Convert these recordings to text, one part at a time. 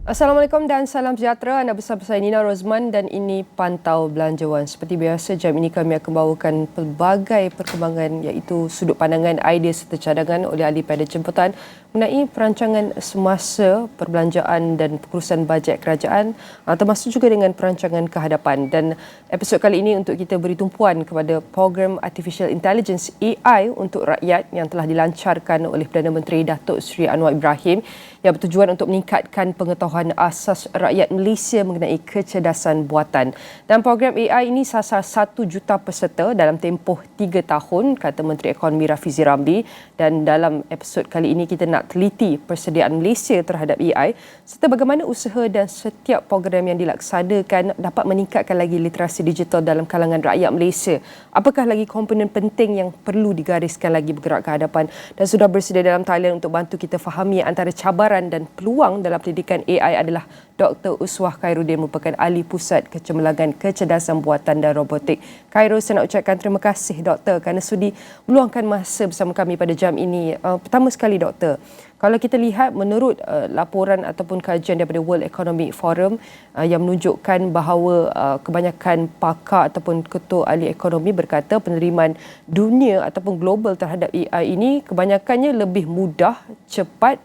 Assalamualaikum dan salam sejahtera. Anda bersama saya Nina Rozman dan ini Pantau Belanjawan. Seperti biasa, jam ini kami akan bawakan pelbagai perkembangan iaitu sudut pandangan, idea serta cadangan oleh ahli pada jemputan mengenai perancangan semasa perbelanjaan dan pengurusan bajet kerajaan termasuk juga dengan perancangan kehadapan. Dan episod kali ini untuk kita beri tumpuan kepada program Artificial Intelligence AI untuk rakyat yang telah dilancarkan oleh Perdana Menteri Datuk Seri Anwar Ibrahim yang bertujuan untuk meningkatkan pengetahuan asas rakyat Malaysia mengenai kecerdasan buatan. Dan program AI ini sasar 1 juta peserta dalam tempoh 3 tahun, kata Menteri Ekonomi Rafizi Ramli. Dan dalam episod kali ini kita nak teliti persediaan Malaysia terhadap AI serta bagaimana usaha dan setiap program yang dilaksanakan dapat meningkatkan lagi literasi digital dalam kalangan rakyat Malaysia. Apakah lagi komponen penting yang perlu digariskan lagi bergerak ke hadapan, dan sudah bersedia dalam Thailand untuk bantu kita fahami antara cabaran dan peluang dalam pendidikan AI adalah Dr. Uswah Khairuddin, merupakan ahli Pusat Kecemerlangan Kecerdasan Buatan dan Robotik. Khairul, saya nak ucapkan terima kasih Doktor kerana sudi meluangkan masa bersama kami pada jam ini. Pertama sekali Doktor, kalau kita lihat menurut laporan ataupun kajian daripada World Economic Forum yang menunjukkan bahawa kebanyakan pakar ataupun ketua ahli ekonomi berkata penerimaan dunia ataupun global terhadap AI ini kebanyakannya lebih mudah, cepat,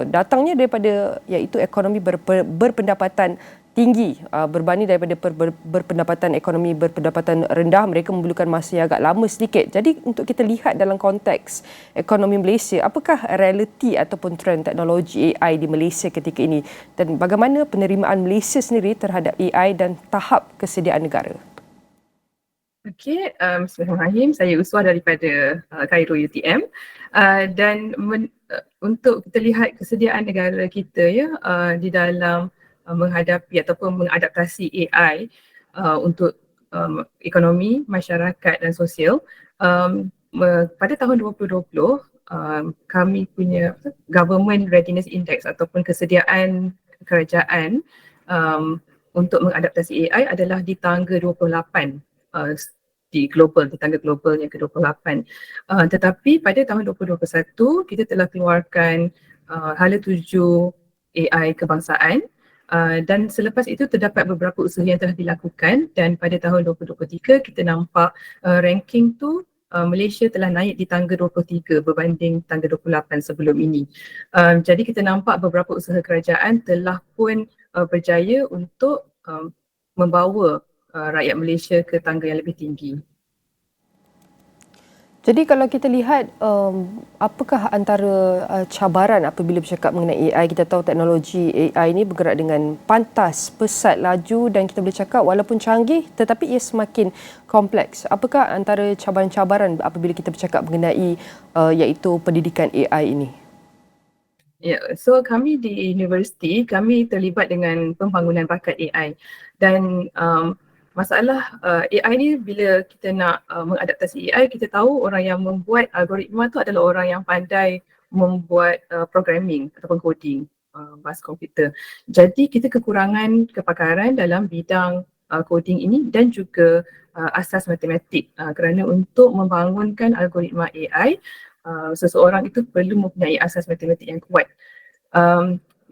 datangnya daripada iaitu ekonomi berpendapatan tinggi berbanding daripada berpendapatan ekonomi berpendapatan rendah. Mereka memerlukan masa yang agak lama sedikit. Jadi untuk kita lihat dalam konteks ekonomi Malaysia, apakah realiti ataupun trend teknologi AI di Malaysia ketika ini dan bagaimana penerimaan Malaysia sendiri terhadap AI dan tahap kesediaan negara? Okey, Bismillahirrahmanirrahim. Saya Uswah daripada Cairo UTM. Untuk kita lihat kesediaan negara kita di dalam menghadapi ataupun mengadaptasi AI untuk ekonomi, masyarakat dan sosial. Pada tahun 2020, kami punya Government Readiness Index ataupun kesediaan kerajaan untuk mengadaptasi AI adalah di tangga 28 di tangga global yang ke-28. Tetapi pada tahun 2021 kita telah keluarkan hala tuju AI kebangsaan, dan selepas itu terdapat beberapa usaha yang telah dilakukan, dan pada tahun 2023 kita nampak ranking tu Malaysia telah naik di tangga 23 berbanding tangga 28 sebelum ini. Jadi kita nampak beberapa usaha kerajaan telah pun berjaya untuk membawa rakyat Malaysia ke tangga yang lebih tinggi. Jadi kalau kita lihat apakah antara cabaran apabila bercakap mengenai AI, kita tahu teknologi AI ini bergerak dengan pantas, pesat, laju dan kita boleh cakap walaupun canggih tetapi ia semakin kompleks. Apakah antara cabaran-cabaran apabila kita bercakap mengenai iaitu pendidikan AI ini? Ya, so kami di universiti, kami terlibat dengan pembangunan bakat AI dan masalah AI ni bila kita nak mengadaptasi AI, kita tahu orang yang membuat algoritma tu adalah orang yang pandai membuat programming ataupun coding bahasa komputer. Jadi kita kekurangan kepakaran dalam bidang coding ini dan juga asas matematik kerana untuk membangunkan algoritma AI, seseorang itu perlu mempunyai asas matematik yang kuat.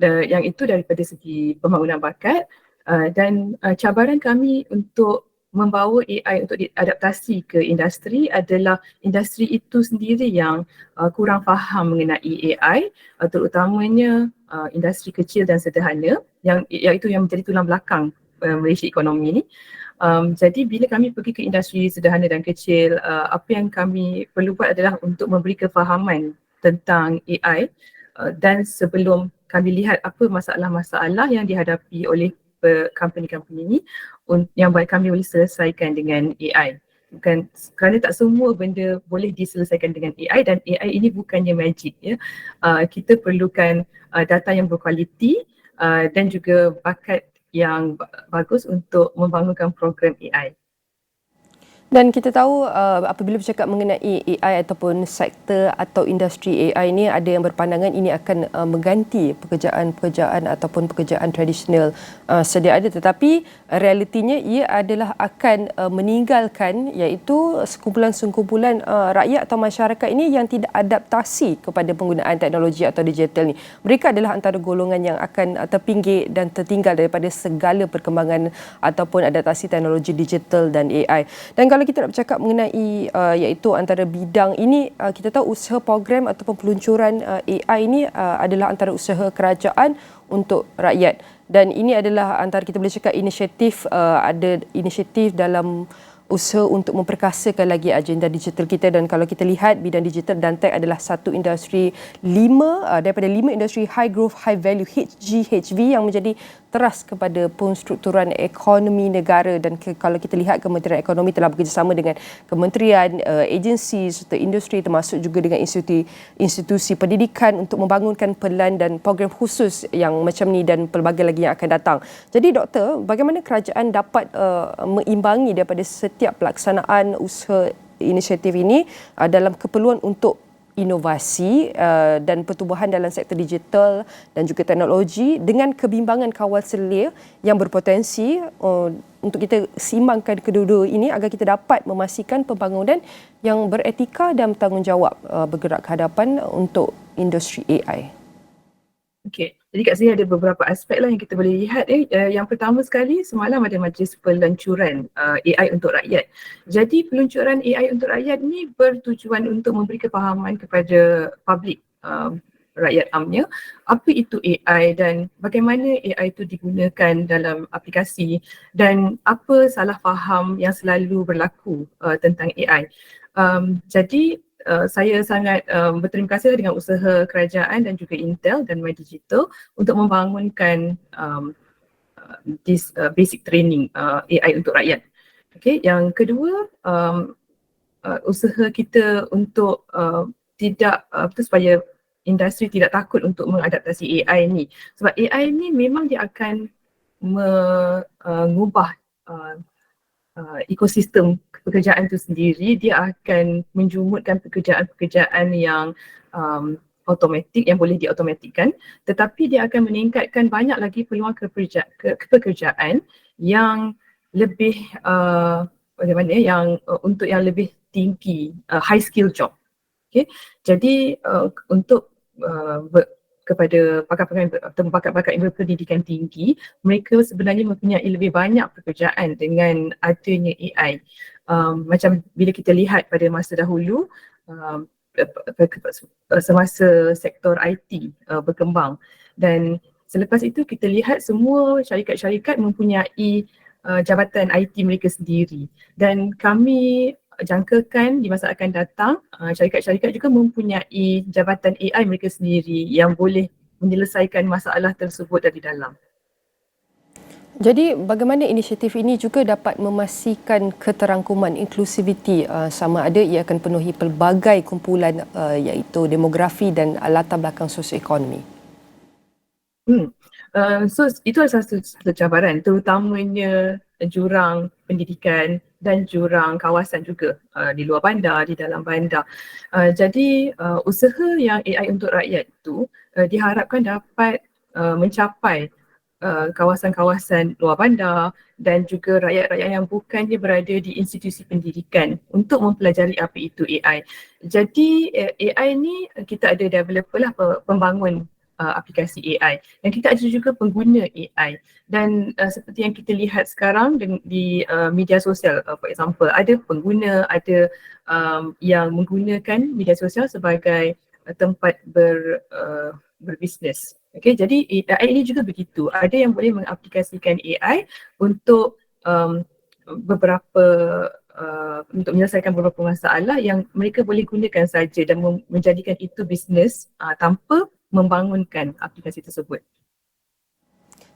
Yang itu daripada segi pembangunan bakat. Dan cabaran kami untuk membawa AI untuk diadaptasi ke industri adalah industri itu sendiri yang kurang faham mengenai AI, terutamanya industri kecil dan sederhana yang iaitu yang menjadi tulang belakang Malaysia ekonomi ini. Jadi bila kami pergi ke industri sederhana dan kecil, apa yang kami perlu buat adalah untuk memberi kefahaman tentang AI, dan sebelum kami lihat apa masalah-masalah yang dihadapi oleh company-company ini yang buat kami boleh selesaikan dengan AI. Bukan kerana tak semua benda boleh diselesaikan dengan AI, dan AI ini bukannya magic ya. Kita perlukan data yang berkualiti dan juga bakat yang bagus untuk membangunkan program AI. Dan kita tahu apabila bercakap mengenai AI ataupun sektor atau industri AI ini, ada yang berpandangan ini akan mengganti pekerjaan-pekerjaan ataupun pekerjaan tradisional sedia ada, tetapi realitinya ia adalah akan meninggalkan iaitu sekumpulan-sekumpulan rakyat atau masyarakat ini yang tidak adaptasi kepada penggunaan teknologi atau digital ni. Mereka adalah antara golongan yang akan terpinggir dan tertinggal daripada segala perkembangan ataupun adaptasi teknologi digital dan AI. Dan kalau kita nak bercakap mengenai iaitu antara bidang ini, kita tahu usaha program ataupun peluncuran AI ini adalah antara usaha kerajaan untuk rakyat, dan ini adalah antara, kita boleh cakap, inisiatif, ada inisiatif dalam usaha untuk memperkasakan lagi agenda digital kita. Dan kalau kita lihat, bidang digital dan tech adalah satu industri daripada 5 industri high growth high value HGHV yang menjadi teras kepada penstrukturan ekonomi negara. Dan kalau kita lihat, Kementerian Ekonomi telah bekerjasama dengan kementerian, agensi serta industri, termasuk juga dengan institusi pendidikan untuk membangunkan pelan dan program khusus yang macam ni dan pelbagai lagi yang akan datang. Jadi Doktor, bagaimana kerajaan dapat mengimbangi daripada setiap pelaksanaan usaha inisiatif ini dalam keperluan untuk inovasi dan pertumbuhan dalam sektor digital dan juga teknologi dengan kebimbangan kawal selia yang berpotensi, untuk kita simbangkan kedua-dua ini agar kita dapat memastikan pembangunan yang beretika dan bertanggungjawab bergerak ke hadapan untuk industri AI. Okey, jadi kat sini ada beberapa aspek lah yang kita boleh lihat. Yang pertama sekali, semalam ada majlis peluncuran AI untuk rakyat. Jadi peluncuran AI untuk rakyat ni bertujuan untuk memberi kefahaman kepada publik, rakyat amnya, apa itu AI dan bagaimana AI itu digunakan dalam aplikasi dan apa salah faham yang selalu berlaku tentang AI. Jadi saya sangat berterima kasih dengan usaha kerajaan dan juga Intel dan My Digital untuk membangunkan this basic training AI untuk rakyat. Okay, yang kedua, usaha kita untuk supaya industri tidak takut untuk mengadaptasi AI ni. Sebab AI ni memang dia akan mengubah ekosistem pekerjaan itu sendiri. Dia akan menjumutkan pekerjaan-pekerjaan yang automatik, yang boleh diotomatikkan, tetapi dia akan meningkatkan banyak lagi peluang pekerjaan yang lebih untuk yang lebih tinggi, high skill job. Okay? Jadi untuk kepada pakar-pakar yang berpendidikan tinggi, mereka sebenarnya mempunyai lebih banyak pekerjaan dengan adanya AI. Macam bila kita lihat pada masa dahulu, semasa sektor IT berkembang, dan selepas itu kita lihat semua syarikat-syarikat mempunyai jabatan IT mereka sendiri, dan kami jangkakan di masa akan datang syarikat-syarikat juga mempunyai jabatan AI mereka sendiri yang boleh menyelesaikan masalah tersebut dari dalam. Jadi bagaimana inisiatif ini juga dapat memastikan keterangkuman inklusiviti, sama ada ia akan penuhi pelbagai kumpulan iaitu demografi dan latar belakang sosioekonomi? So itu adalah satu cabaran, terutamanya jurang pendidikan dan jurang kawasan juga, di luar bandar, di dalam bandar. Jadi usaha yang AI untuk rakyat itu diharapkan dapat mencapai kawasan-kawasan luar bandar dan juga rakyat-rakyat yang bukannya berada di institusi pendidikan untuk mempelajari apa itu AI. Jadi AI ni kita ada developer lah, pembangun aplikasi AI, dan kita ada juga pengguna AI. Dan seperti yang kita lihat sekarang di media sosial, for example, ada pengguna, ada yang menggunakan media sosial sebagai tempat berbisnes. Okay, jadi AI ini juga begitu. Ada yang boleh mengaplikasikan AI untuk untuk menyelesaikan beberapa masalah yang mereka boleh gunakan saja dan menjadikan itu bisnes tanpa membangunkan aplikasi tersebut.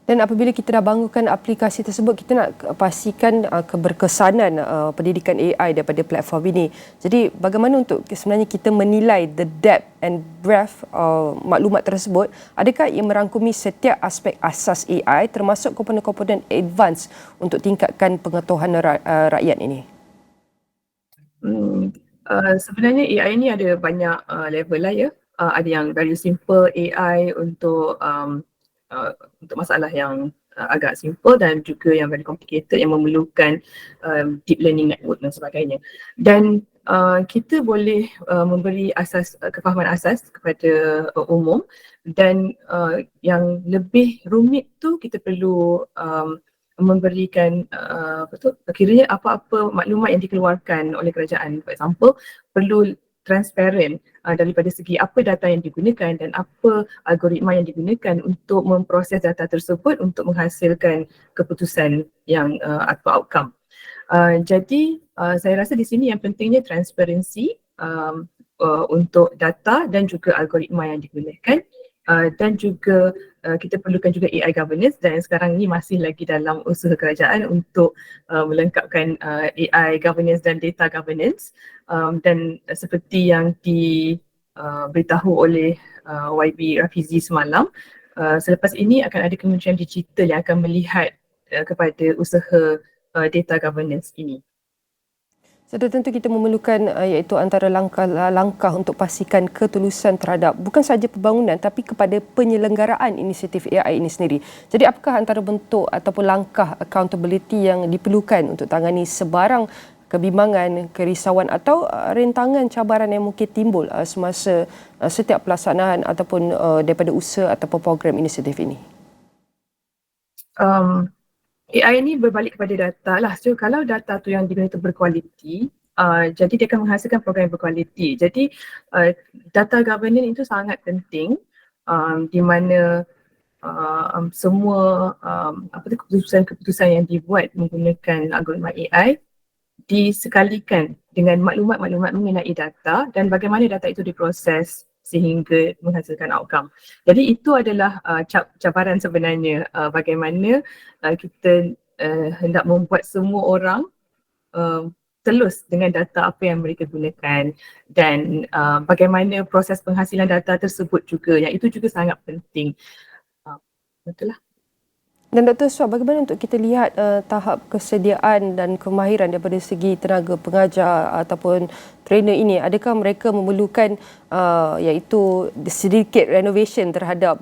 Dan apabila kita dah bangunkan aplikasi tersebut, kita nak pastikan keberkesanan pendidikan AI daripada platform ini. Jadi bagaimana untuk sebenarnya kita menilai the depth and breadth maklumat tersebut? Adakah ia merangkumi setiap aspek asas AI termasuk komponen-komponen advance untuk tingkatkan pengetahuan rakyat ini? Sebenarnya AI ni ada banyak level lah ya. Ada yang very simple AI uh, untuk masalah yang agak simple, dan juga yang very complicated yang memerlukan deep learning network dan sebagainya. Dan kita boleh memberi kefahaman asas kepada umum, dan yang lebih rumit tu kita perlu memberikan kiranya apa-apa maklumat yang dikeluarkan oleh kerajaan, for example, perlu transparent daripada segi apa data yang digunakan dan apa algoritma yang digunakan untuk memproses data tersebut untuk menghasilkan keputusan yang atau outcome. Jadi saya rasa di sini yang pentingnya transparansi untuk data dan juga algoritma yang digunakan, dan juga kita perlukan juga AI governance, dan sekarang ni masih lagi dalam usaha kerajaan untuk melengkapkan AI governance dan data governance, dan seperti yang diberitahu oleh YB Rafizi semalam, selepas ini akan ada Kementerian Digital yang akan melihat kepada usaha data governance ini. Sudah tentu kita memerlukan iaitu antara langkah untuk pastikan ketulusan terhadap bukan sahaja pembangunan tapi kepada penyelenggaraan inisiatif AI ini sendiri. Jadi apakah antara bentuk ataupun langkah accountability yang diperlukan untuk tangani sebarang kebimbangan, kerisauan atau rintangan cabaran yang mungkin timbul semasa setiap pelaksanaan ataupun daripada usaha ataupun program inisiatif ini? AI ni berbalik kepada data lah. So kalau data tu yang digunakan berkualiti, jadi dia akan menghasilkan program yang berkualiti. Jadi data governance itu sangat penting, di mana semua keputusan-keputusan yang dibuat menggunakan algoritma AI disekalikan dengan maklumat-maklumat mengenai data dan bagaimana data itu diproses sehingga menghasilkan outcome. Jadi itu adalah cabaran sebenarnya, bagaimana kita hendak membuat semua orang telus dengan data apa yang mereka gunakan, dan bagaimana proses penghasilan data tersebut juga, yang itu juga sangat penting. Betul lah. Dan Dr. Suat, bagaimana untuk kita lihat tahap kesediaan dan kemahiran daripada segi tenaga pengajar ataupun trainer ini? Adakah mereka memerlukan iaitu sedikit renovation terhadap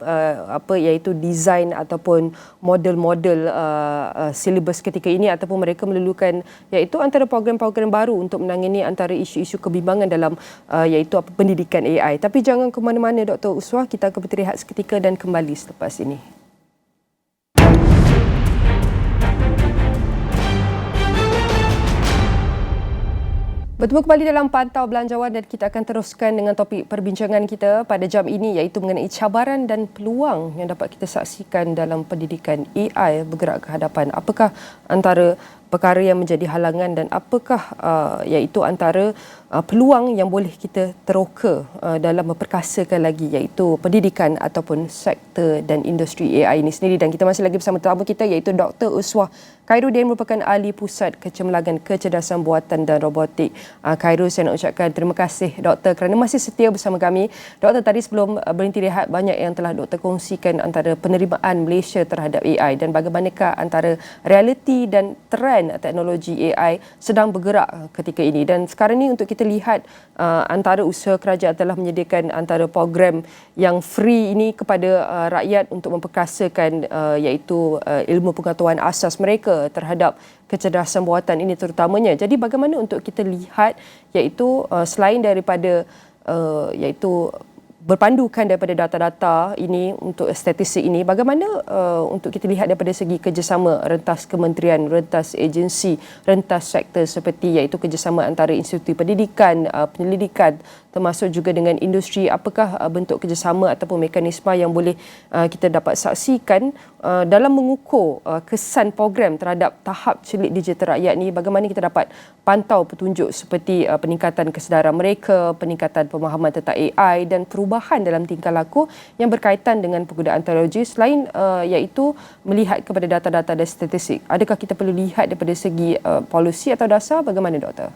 iaitu design ataupun model-model silibus ketika ini, ataupun mereka memerlukan iaitu antara program-program baru untuk menangani antara isu-isu kebimbangan dalam iaitu pendidikan AI? Tapi jangan ke mana-mana Dr. Uswah, kita akan berrehat seketika dan kembali selepas ini. Bertemu kembali dalam Pantau Belanjawan dan kita akan teruskan dengan topik perbincangan kita pada jam ini, iaitu mengenai cabaran dan peluang yang dapat kita saksikan dalam pendidikan AI bergerak ke hadapan. Apakah antara perkara yang menjadi halangan dan apakah iaitu antara peluang yang boleh kita teroka dalam memperkasakan lagi iaitu pendidikan ataupun sektor dan industri AI ini sendiri. Dan kita masih lagi bersama tetamu kita iaitu Dr. Uswah Khairuddin, merupakan ahli Pusat Kecemerlangan Kecerdasan Buatan dan Robotik. Khairul, saya nak ucapkan terima kasih Doktor kerana masih setia bersama kami. Doktor, tadi sebelum berhenti rehat, banyak yang telah Doktor kongsikan antara penerimaan Malaysia terhadap AI dan bagaimanakah antara realiti dan trend teknologi AI sedang bergerak ketika ini. Dan sekarang ni untuk kita lihat antara usaha kerajaan telah menyediakan antara program yang free ini kepada rakyat untuk memperkasakan iaitu ilmu pengetahuan asas mereka terhadap kecerdasan buatan ini terutamanya. Jadi bagaimana untuk kita lihat iaitu selain daripada iaitu berpandukan daripada data-data ini untuk statistik ini, bagaimana untuk kita lihat daripada segi kerjasama rentas kementerian, rentas agensi, rentas sektor seperti iaitu kerjasama antara institusi pendidikan, penyelidikan termasuk juga dengan industri, apakah bentuk kerjasama ataupun mekanisme yang boleh kita dapat saksikan dalam mengukur kesan program terhadap tahap celik digital rakyat ni, bagaimana kita dapat pantau petunjuk seperti peningkatan kesedaran mereka, peningkatan pemahaman tentang AI dan perubahan dalam tingkah laku yang berkaitan dengan penggunaan teknologi selain iaitu melihat kepada data-data dan statistik. Adakah kita perlu lihat daripada segi polisi atau dasar? Bagaimana Doktor?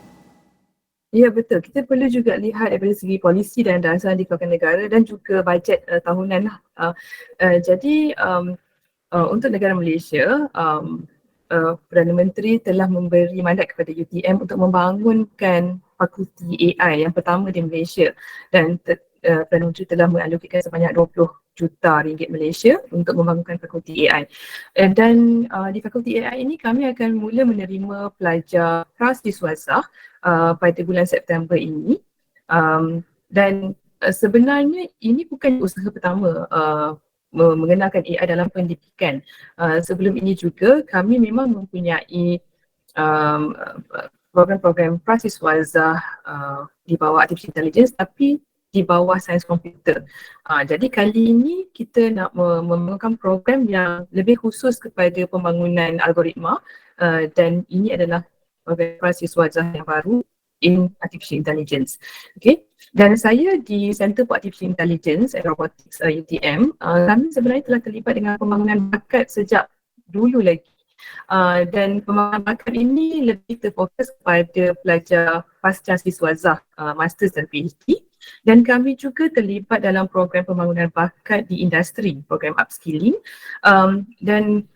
Ya, betul. Kita perlu juga lihat daripada segi polisi dan dasar yang dikeluarkan negara dan juga bajet tahunan lah. Jadi untuk negara Malaysia, Perdana Menteri telah memberi mandat kepada UTM untuk membangunkan fakulti AI yang pertama di Malaysia, dan Perdana Menteri telah mengalokasikan sebanyak 20 juta ringgit Malaysia untuk membangunkan fakulti AI. Dan di fakulti AI ini kami akan mula menerima pelajar prasiswazah pada bulan September ini. Dan sebenarnya ini bukan usaha pertama mengenalkan AI dalam pendidikan. Sebelum ini juga kami memang mempunyai um, program-program prasiswazah di bawah Artificial Intelligence, tapi di bawah sains komputer. Jadi kali ini kita nak membangunkan program yang lebih khusus kepada pembangunan algoritma, dan ini adalah program prasiswazah yang baru in Artificial Intelligence. Okay. Dan saya di Center for Artificial Intelligence and Robotics UTM, kami sebenarnya telah terlibat dengan pembangunan bakat sejak dulu lagi. Dan pembangunan bakat ini lebih terfokus kepada pelajar pasca siswazah, Masters dan PhD. Dan kami juga terlibat dalam program pembangunan bakat di industri, program upskilling. Dan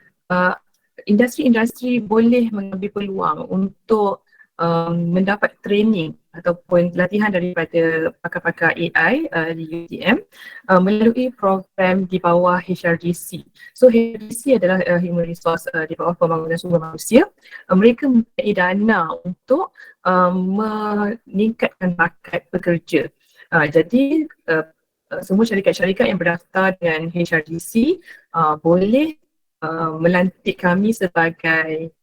industri-industri boleh mengambil peluang untuk mendapat training ataupun latihan daripada pakar-pakar AI di UTM melalui program di bawah HRDC. So HRDC adalah Human Resource di bawah Pembangunan Sumber Manusia. Mereka mempunyai dana untuk meningkatkan bakat pekerja. Jadi semua syarikat-syarikat yang berdaftar dengan HRDC boleh melantik kami sebagai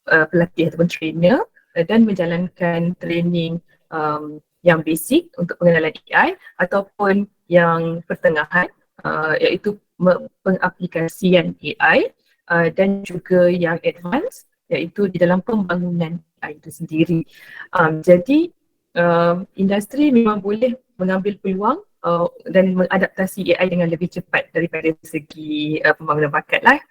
pelatih ataupun trainer dan menjalankan training yang basic untuk pengenalan AI ataupun yang pertengahan, iaitu pengaplikasian AI, dan juga yang advance, iaitu di dalam pembangunan AI itu sendiri. Jadi industri memang boleh mengambil peluang dan mengadaptasi AI dengan lebih cepat daripada segi pembangunan bakat lah.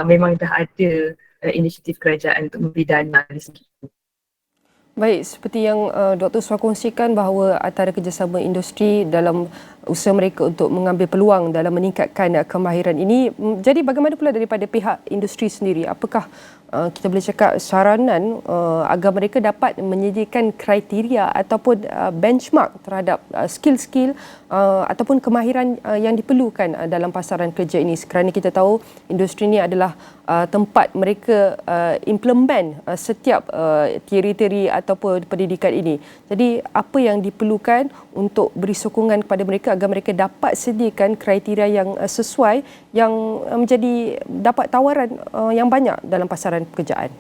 Memang dah ada inisiatif kerajaan untuk memberi dana dari segi itu. Baik, seperti yang Dr. Suar kongsikan bahawa antara kerjasama industri dalam usaha mereka untuk mengambil peluang dalam meningkatkan kemahiran ini. Jadi bagaimana pula daripada pihak industri sendiri? Apakah kita boleh cakap saranan agar mereka dapat menyediakan kriteria ataupun benchmark terhadap skill-skill ataupun kemahiran yang diperlukan dalam pasaran kerja ini? Kerana kita tahu industri ini adalah tempat mereka implement setiap teori-teori ataupun pendidikan ini. Jadi apa yang diperlukan untuk beri sokongan kepada mereka agar mereka dapat sediakan kriteria yang sesuai yang menjadi dapat tawaran yang banyak dalam pasaran pekerjaan?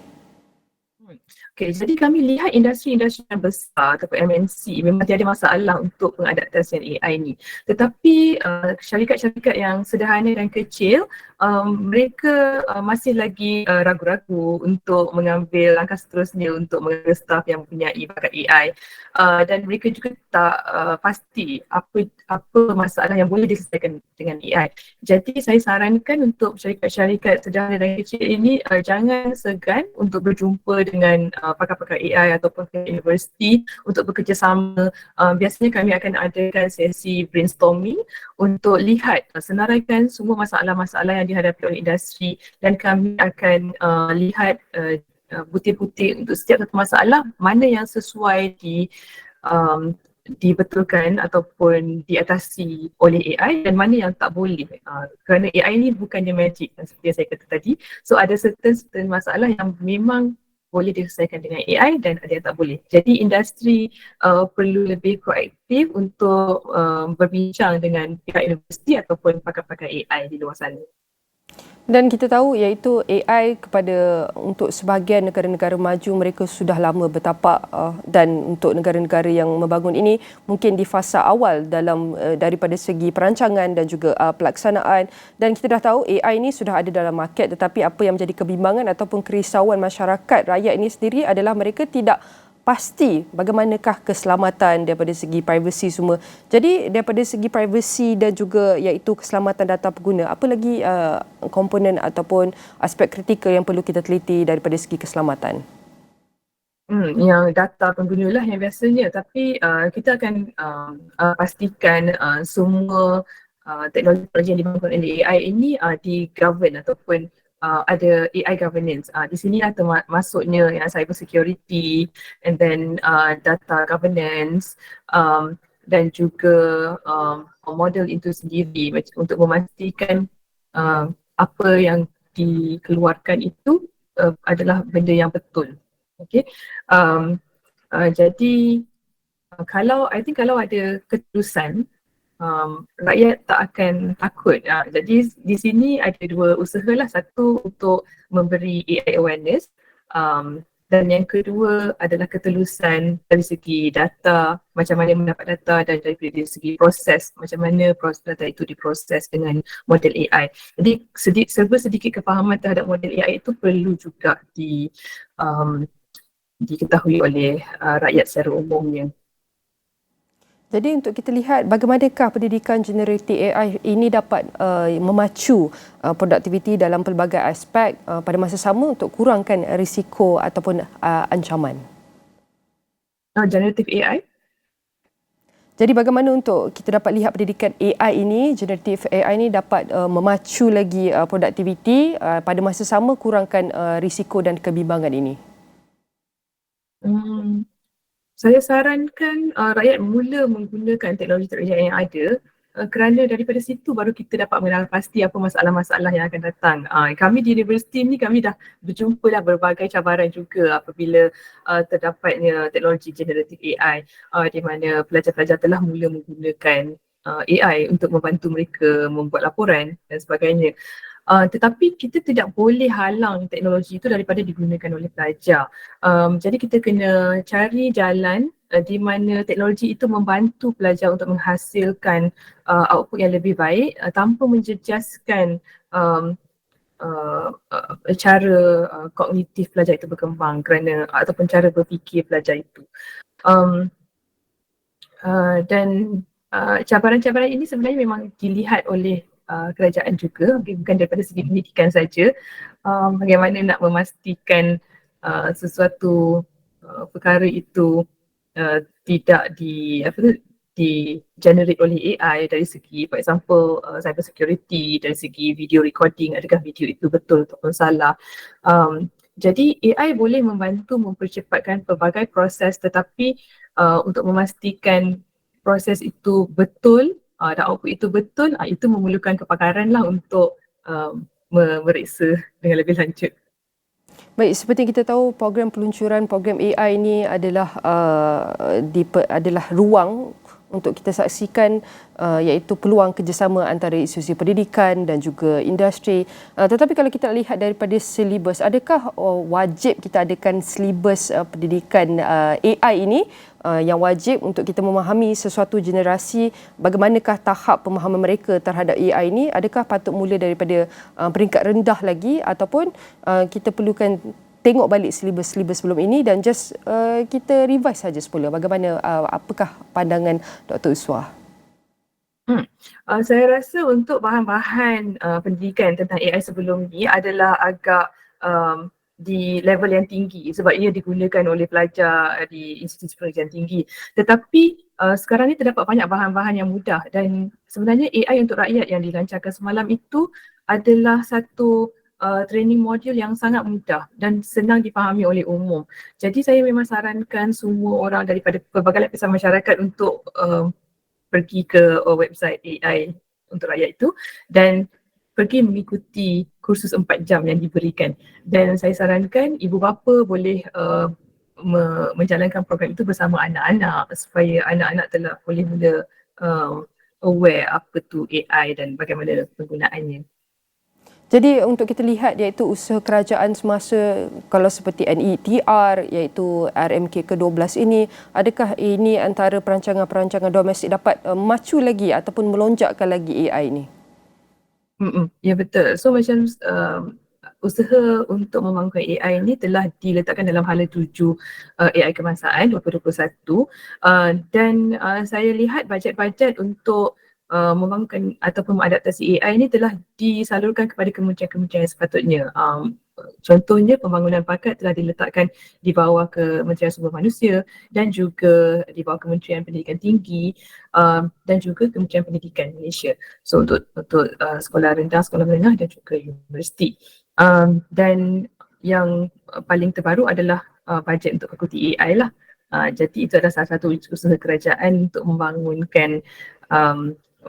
Okay, jadi kami lihat industri-industri yang besar ataupun MNC memang tiada masalah untuk pengadaptasian AI ni. Tetapi syarikat-syarikat yang sederhana dan kecil, mereka masih lagi ragu-ragu untuk mengambil langkah seterusnya untuk mengambil staf yang mempunyai bakat AI. Dan mereka juga tak pasti apa masalah yang boleh diselesaikan dengan AI. Jadi saya sarankan untuk syarikat-syarikat sederhana dan kecil ini jangan segan untuk berjumpa dengan pakar-pakar AI ataupun universiti untuk bekerjasama. Biasanya kami akan adakan sesi brainstorming untuk lihat senaraikan semua masalah-masalah yang dihadapi oleh industri, dan kami akan lihat butir-butir untuk setiap satu masalah mana yang sesuai dibetulkan ataupun diatasi oleh AI dan mana yang tak boleh, kerana AI ni bukannya magic seperti yang saya kata tadi. So ada certain masalah yang memang boleh diselesaikan dengan AI dan ada yang tak boleh. Jadi industri perlu lebih proaktif untuk berbincang dengan pihak universiti ataupun pakar-pakar AI di luar sana. Dan kita tahu iaitu AI untuk sebahagian negara-negara maju mereka sudah lama bertapak, dan untuk negara-negara yang membangun ini mungkin di fasa awal daripada segi perancangan dan juga pelaksanaan. Dan kita dah tahu AI ini sudah ada dalam market, tetapi apa yang menjadi kebimbangan ataupun kerisauan masyarakat rakyat ini sendiri adalah mereka tidak pasti bagaimanakah keselamatan daripada segi privacy semua. Jadi daripada segi privacy dan juga iaitu keselamatan data pengguna, apa lagi komponen ataupun aspek kritikal yang perlu kita teliti daripada segi keselamatan? Yang data pengguna lah yang biasanya, tapi kita akan pastikan semua teknologi yang dibangun oleh AI ini di-govern ataupun ada AI governance. Di sini lah masuknya yang cyber security and then data governance, dan juga model itu sendiri untuk memastikan apa yang dikeluarkan itu adalah benda yang betul. Okay. Jadi kalau ada ketulusan, rakyat tak akan takut. Jadi di sini ada dua usaha lah. Satu untuk memberi AI awareness, dan yang kedua adalah ketulusan dari segi data, macam mana mendapat data, dan dari segi proses, macam mana proses data itu diproses dengan model AI. Jadi serba sedikit kefahaman terhadap model AI itu perlu juga diketahui oleh rakyat secara umumnya. Jadi untuk kita lihat bagaimanakah pendidikan generatif AI ini dapat memacu produktiviti dalam pelbagai aspek pada masa sama untuk kurangkan risiko ataupun ancaman. Generative AI? Jadi bagaimana untuk kita dapat lihat pendidikan AI ini, generatif AI ini dapat memacu lagi produktiviti pada masa sama kurangkan risiko dan kebimbangan ini? Saya sarankan rakyat mula menggunakan teknologi yang ada, kerana daripada situ baru kita dapat mengenal pasti apa masalah-masalah yang akan datang. Kami di universiti ni kami dah berjumpa dah berbagai cabaran juga apabila terdapatnya teknologi generatif AI, di mana pelajar-pelajar telah mula menggunakan AI untuk membantu mereka membuat laporan dan sebagainya. Tetapi kita tidak boleh halang teknologi itu daripada digunakan oleh pelajar. Jadi kita kena cari jalan di mana teknologi itu membantu pelajar untuk menghasilkan output yang lebih baik tanpa menjejaskan cara kognitif pelajar itu berkembang ataupun cara berfikir pelajar itu. Dan cabaran-cabaran ini sebenarnya memang dilihat oleh kerajaan juga, bukan daripada segi pendidikan saja. Bagaimana nak memastikan sesuatu perkara itu tidak di generate oleh AI dari segi, for example, cyber security, dari segi video recording, adakah video itu betul ataupun salah. Jadi AI boleh membantu mempercepatkan pelbagai proses, tetapi untuk memastikan proses itu betul dan output itu betul, itu memerlukan kepakaran lah untuk memeriksa dengan lebih lanjut. Baik, seperti kita tahu program peluncuran program AI ini adalah adalah ruang untuk kita saksikan iaitu peluang kerjasama antara institusi pendidikan dan juga industri. Tetapi kalau kita lihat daripada silibus, adakah wajib kita adakan silibus pendidikan AI ini yang wajib untuk kita memahami sesuatu generasi, bagaimanakah tahap pemahaman mereka terhadap AI ini? Adakah patut mula daripada peringkat rendah lagi ataupun kita perlukan tengok balik silibus-silibus sebelum ini dan just kita revise saja semula? Bagaimana, apakah pandangan Dr. Uswah? Saya rasa untuk bahan-bahan pendidikan tentang AI sebelum ni adalah agak di level yang tinggi sebab ia digunakan oleh pelajar di institusi pendidikan tinggi. Tetapi sekarang ni terdapat banyak bahan-bahan yang mudah, dan sebenarnya AI untuk rakyat yang dilancarkan semalam itu adalah satu training modul yang sangat mudah dan senang dipahami oleh umum. Jadi saya memang sarankan semua orang daripada pelbagai lapisan masyarakat untuk pergi ke website AI untuk rakyat itu dan pergi mengikuti kursus 4 jam yang diberikan. Dan saya sarankan ibu bapa boleh menjalankan program itu bersama anak-anak supaya anak-anak telah boleh mula aware apa tu AI dan bagaimana penggunaannya. Jadi untuk kita lihat iaitu usaha kerajaan semasa kalau seperti NETR iaitu RMK ke-12 ini, adakah ini antara perancangan-perancangan domestik dapat macu lagi ataupun melonjakkan lagi AI ini? Ya betul. So macam usaha untuk membangunkan AI ini telah diletakkan dalam hala 7 AI kebangsaan 2021 dan saya lihat bajet-bajet untuk membangunkan ataupun mengadaptasi AI ini telah disalurkan kepada kementerian-kementerian yang sepatutnya. Contohnya pembangunan bakat telah diletakkan di bawah Kementerian Sumber Manusia dan juga di bawah Kementerian Pendidikan Tinggi dan juga Kementerian Pendidikan Malaysia. So untuk sekolah rendah, sekolah menengah dan juga universiti. Dan yang paling terbaru adalah bajet untuk fakulti AI lah. Jadi itu adalah salah satu usaha kerajaan untuk membangunkan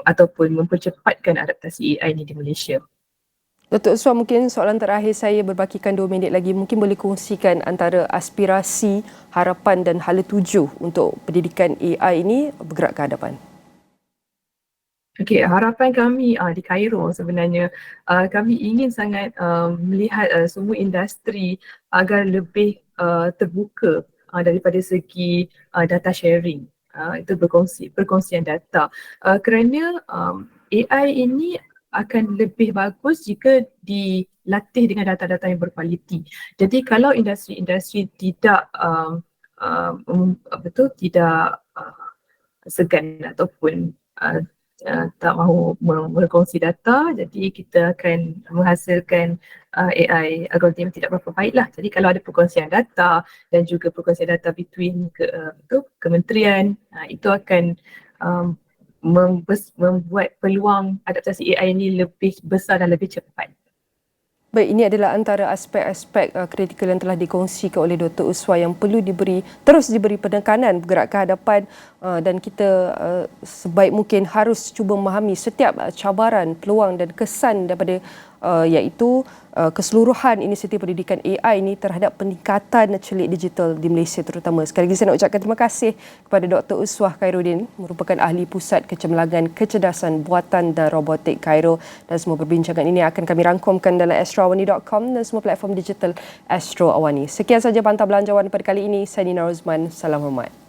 ataupun mempercepatkan adaptasi AI ni di Malaysia. Dr. Usman, mungkin soalan terakhir saya berbakikan 2 minit lagi. Mungkin boleh kongsikan antara aspirasi, harapan dan hala tuju untuk pendidikan AI ini bergerak ke hadapan. Okey, harapan kami di Cairo sebenarnya kami ingin sangat melihat semua industri agar lebih terbuka daripada segi data sharing. Itu perkongsian data. Kerana AI ini akan lebih bagus jika dilatih dengan data-data yang berkualiti. Jadi kalau industri-industri tidak tidak segan ataupun tak mahu berkongsi data, jadi kita akan menghasilkan AI algoritma tidak berapa baik lah. Jadi kalau ada perkongsian data dan juga perkongsian data between kementerian, itu akan membuat peluang adaptasi AI ini lebih besar dan lebih cepat. Baik, ini adalah antara aspek-aspek kritikal yang telah dikongsikan oleh Dr. Uswa yang perlu terus diberi penekanan bergerak ke hadapan dan kita sebaik mungkin harus cuba memahami setiap cabaran, peluang dan kesan daripada iaitu keseluruhan inisiatif pendidikan AI ini terhadap peningkatan celik digital di Malaysia terutama. Sekali lagi saya nak ucapkan terima kasih kepada Dr. Uswah Khairuddin, merupakan ahli Pusat Kecemerlangan Kecerdasan Buatan dan Robotik Cairo, dan semua perbincangan ini akan kami rangkumkan dalam astroawani.com dan semua platform digital Astro Awani. Sekian saja Pantau Belanjawan pada kali ini. Saya Nina Rozman. Salam hormat.